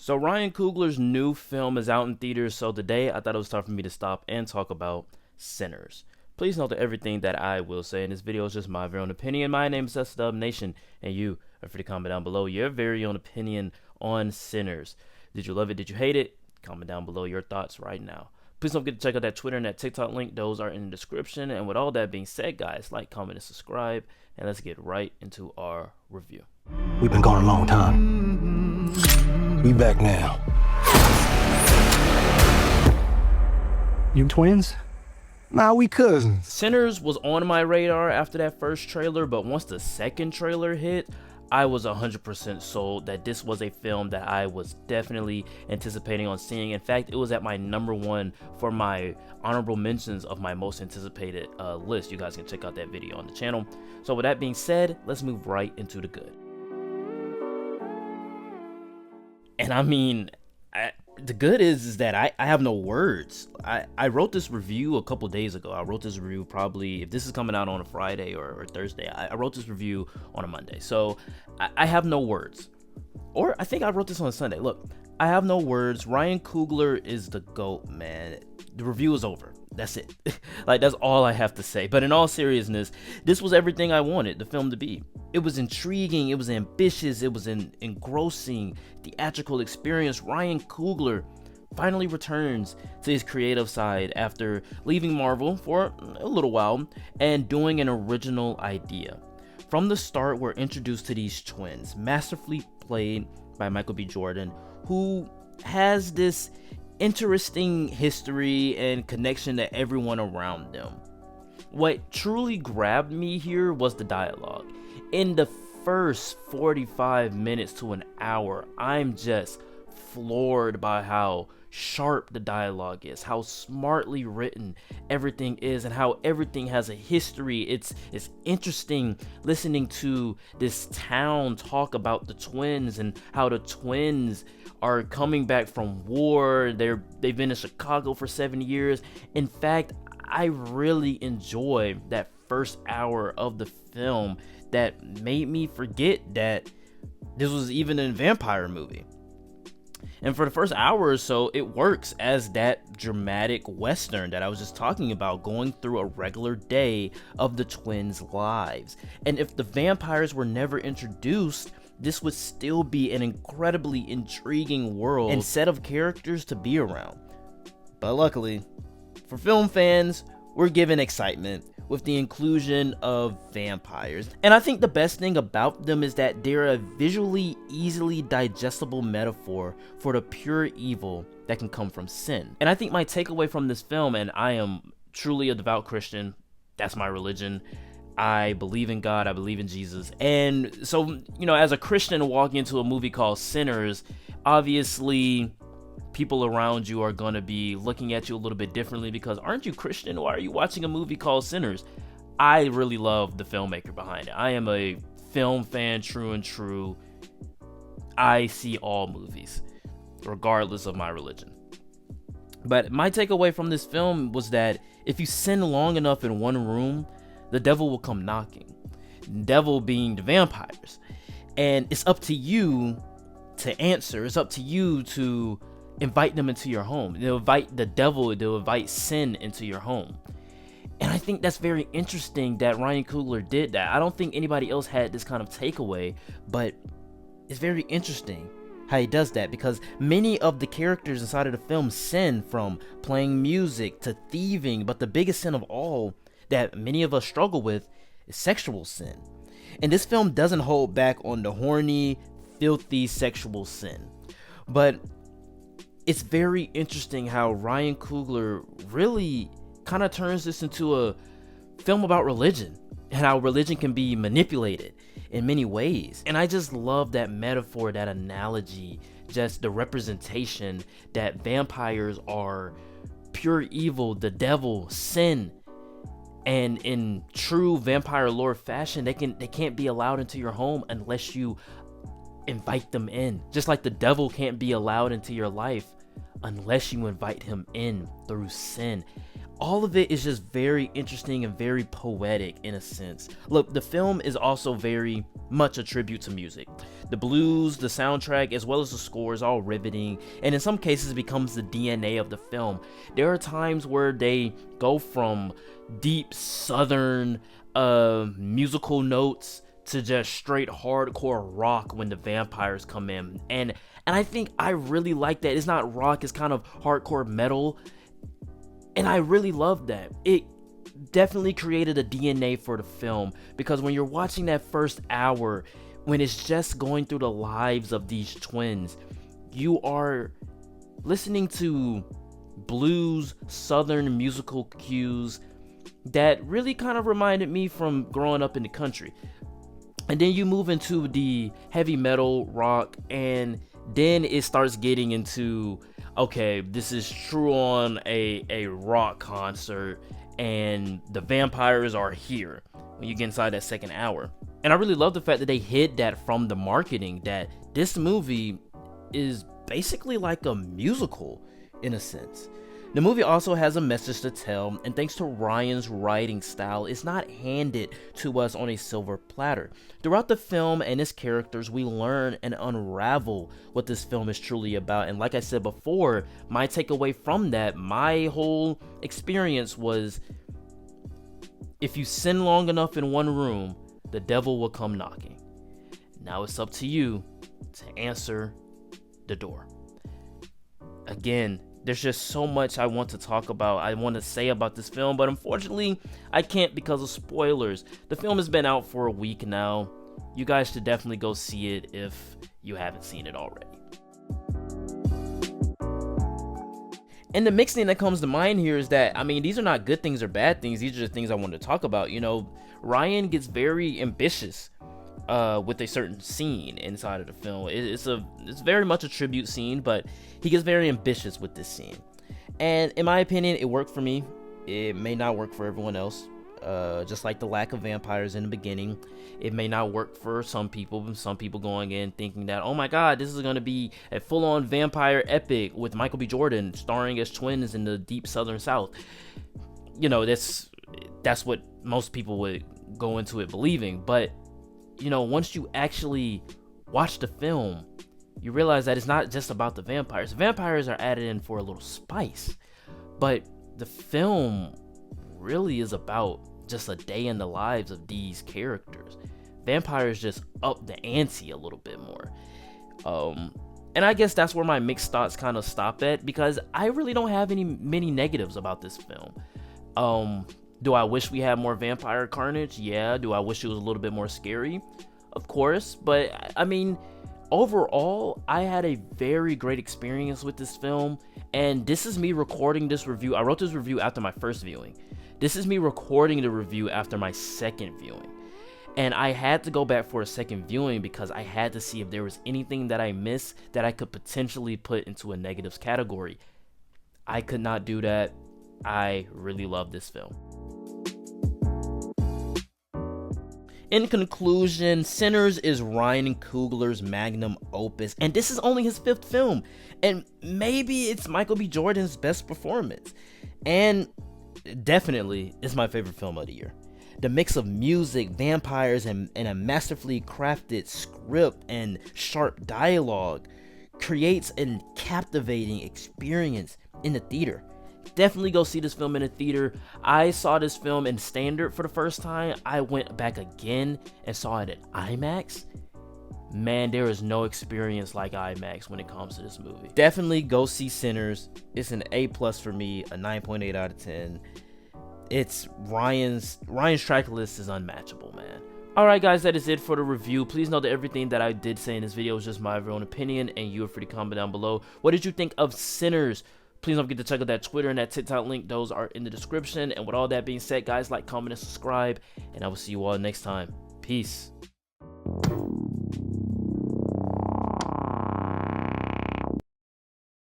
So Ryan Coogler's new film is out in theaters, so today I thought it was time for me to stop and talk about Sinners. Please note that everything that I will say in this video is just my very own opinion. My name is SDub Nation, and you are free to comment down below your very own opinion on Sinners. Did you love it? Did you hate it? Comment down below your thoughts right now. Please don't forget to check out that Twitter and that TikTok link. Those are in the description. And with all that being said, guys, like, comment, and subscribe. And let's get right into our review. We've been gone a long time. We back now. You twins? Nah, we cousins. Sinners was on my radar after that first trailer, but once the second trailer hit, I was 100% sold that this was a film that I was definitely anticipating on seeing. In fact, it was at my number one for my honorable mentions of my most anticipated list. You guys can check out that video on the channel. So with that being said, let's move right into the good. And I mean, the good is that I have no words. I wrote this review a couple days ago. I wrote this review probably, if this is coming out on a Friday or Thursday, I wrote this review on a Monday. So I have no words. Or I think I wrote this on a Sunday. Look, I have no words. Ryan Coogler is the GOAT, man. The review is over. That's it. Like, that's all I have to say. But in all seriousness, this was everything I wanted the film to be. It was intriguing, it was ambitious, it was an engrossing theatrical experience. Ryan Coogler finally returns to his creative side after leaving Marvel for a little while and doing an original idea. From the start, we're introduced to these twins, masterfully played by Michael B. Jordan, who has this interesting history and connection to everyone around them. What truly grabbed me here was the dialogue. In the first 45 minutes to an hour, I'm just floored by how sharp the dialogue is, how smartly written everything is, and how everything has a history. It's interesting listening to this town talk about the twins and how the twins are coming back from war. They've been in Chicago for 7 years. In fact, I really enjoy that first hour of the film that made me forget that this was even a vampire movie. And for the first hour or so, it works as that dramatic western that I was just talking about, going through a regular day of the twins' lives. And if the vampires were never introduced, this would still be an incredibly intriguing world and set of characters to be around. But luckily, for film fans, we're given excitement with the inclusion of vampires. And I think the best thing about them is that they're a visually easily digestible metaphor for the pure evil that can come from sin. And I think my takeaway from this film, and I am truly a devout Christian, that's my religion. I believe in God, I believe in Jesus. And so, as a Christian walking into a movie called Sinners, obviously people around you are going to be looking at you a little bit differently because, aren't you Christian? Why are you watching a movie called Sinners? I really love the filmmaker behind it. I am a film fan, true and true. I see all movies, regardless of my religion. But my takeaway from this film was that if you sin long enough in one room, the devil will come knocking. The devil being the vampires. And it's up to you to answer. It's up to you to invite them into your home. They'll invite the devil, they'll invite sin into your home. And I think that's very interesting that Ryan Coogler did that. I don't think anybody else had this kind of takeaway, but it's very interesting how he does that, because many of the characters inside of the film sin, from playing music to thieving, but the biggest sin of all that many of us struggle with is sexual sin. And this film doesn't hold back on the horny, filthy sexual sin. But it's very interesting how Ryan Coogler really kind of turns this into a film about religion and how religion can be manipulated in many ways. And I just love that metaphor, that analogy, just the representation that vampires are pure evil, the devil, sin. And in true vampire lore fashion, they can't be allowed into your home unless you invite them in. Just like the devil can't be allowed into your life unless you invite him in through sin. all of it is just very interesting and very poetic in a sense. Look, the film is also very much a tribute to music. The blues, the soundtrack, as well as the score is all riveting, and in some cases becomes the DNA of the film. There are times where they go from deep southern musical notes to just straight hardcore rock when the vampires come in, and I think I really like that. It's not rock, it's kind of hardcore metal, and I really love that. It definitely created a DNA for the film, because when you're watching that first hour, when it's just going through the lives of these twins, you are listening to blues, southern musical cues that really kind of reminded me from growing up in the country. And then you move into the heavy metal rock, and then it starts getting into, okay, this is true on a rock concert, and the vampires are here when you get inside that second hour. And I really love the fact that they hid that from the marketing, that this movie is basically like a musical in a sense. The movie also has a message to tell, and thanks to Ryan's writing style, it's not handed to us on a silver platter. Throughout the film and its characters, we learn and unravel what this film is truly about. And like I said before, my takeaway from that, my whole experience was, if you sin long enough in one room, the devil will come knocking. Now it's up to you to answer the door. Again, there's just so much I want to talk about, I want to say about this film, but unfortunately, I can't because of spoilers. The film has been out for a week now. You guys should definitely go see it if you haven't seen it already. And the mixed thing that comes to mind here is that, I mean, these are not good things or bad things. These are just things I want to talk about. You know, Ryan gets very ambitious with a certain scene inside of the film. It's very much a tribute scene, but he gets very ambitious with this scene. And in my opinion, it worked for me. It may not work for everyone else. Just like the lack of vampires in the beginning, it may not work for some people. Some people going in thinking that, oh my god, this is going to be a full-on vampire epic with Michael B. Jordan starring as twins in the deep southern South. You know, that's what most people would go into it believing. But you know, once you actually watch the film, you realize that it's not just about the vampires. Vampires are added in for a little spice, but the film really is about just a day in the lives of these characters. Vampires just up the ante a little bit more. And I guess that's where my mixed thoughts kind of stop at, because I really don't have many negatives about this film. Do I wish we had more vampire carnage? Yeah. Do I wish it was a little bit more scary? Of course. But I mean, overall, I had a very great experience with this film. And this is me recording this review. I wrote this review after my first viewing. This is me recording the review after my second viewing. And I had to go back for a second viewing because I had to see if there was anything that I missed that I could potentially put into a negatives category. I could not do that. I really love this film. In conclusion, Sinners is Ryan Coogler's magnum opus, and this is only his 5th film, and maybe it's Michael B. Jordan's best performance, and definitely it's my favorite film of the year. The mix of music, vampires, and a masterfully crafted script and sharp dialogue creates a captivating experience in the theater. Definitely go see this film in a theater. I saw this film in standard for the first time. I went back again and saw it at IMAX. Man, there is no experience like IMAX when it comes to this movie. Definitely go see Sinners. It's an A+ for me, a 9.8 out of 10. It's Ryan's track list is unmatchable, man. Alright guys, that is it for the review. Please know that everything that I did say in this video is just my own opinion, and you are free to comment down below. What did you think of Sinners? Please don't forget to check out that Twitter and that TikTok link. Those are in the description. And with all that being said, guys, like, comment, and subscribe. And I will see you all next time. Peace.